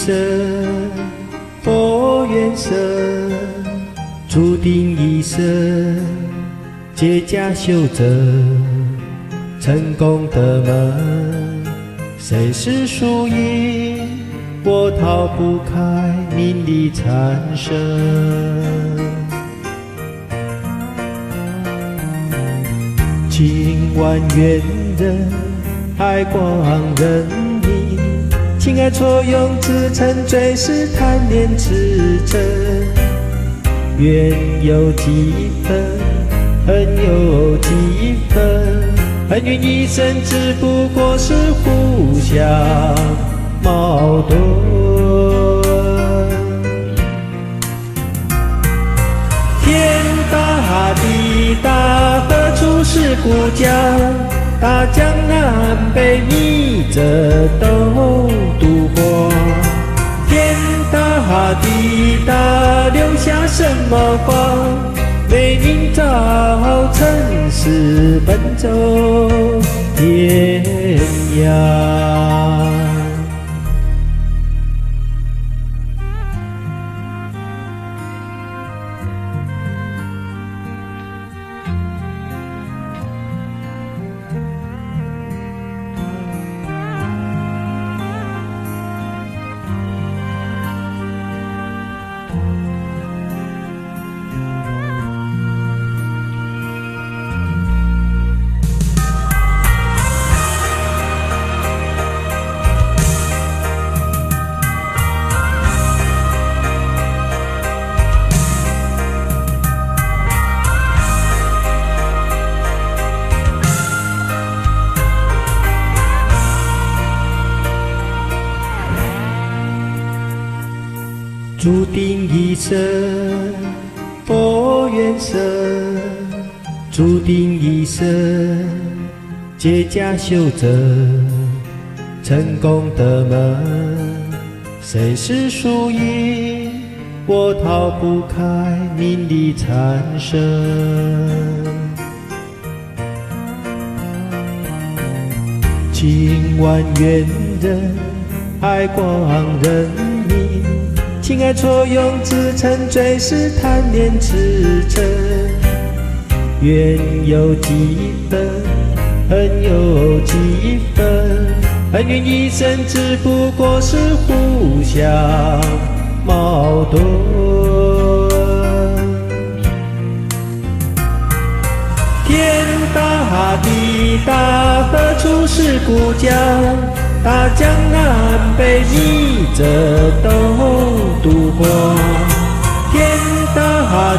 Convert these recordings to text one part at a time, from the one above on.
生，佛缘深，注定一生结跏修真，成功的门，谁是输赢？我逃不开名利缠身。情万缘人，爱光人影，情爱错用自成最是贪恋痴嗔。缘有几分，恨有几分，恩怨一生只不过是互相矛盾。天大地大，何处是故乡？大江南北，逆着都渡过。天大地大，留下什么光？为明朝，尘世奔走天涯。注定一生佛缘深，注定一生结跏修真，成功的门，谁是输赢？我逃不开名利缠身。情万缘人，爱光人影，情爱错用自成最是贪恋痴嗔。缘有几分，恨有几分，恩怨一生只不过是互相矛盾。天大地大，何处是故乡？大江南北，逆着都渡过。天大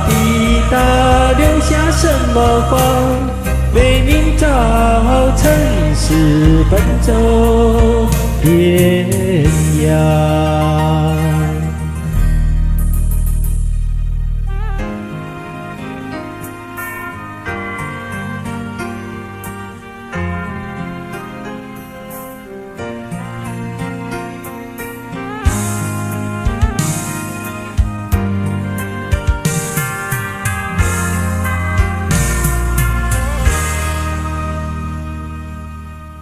地大，留下什么光？为明朝，尘世奔走天涯。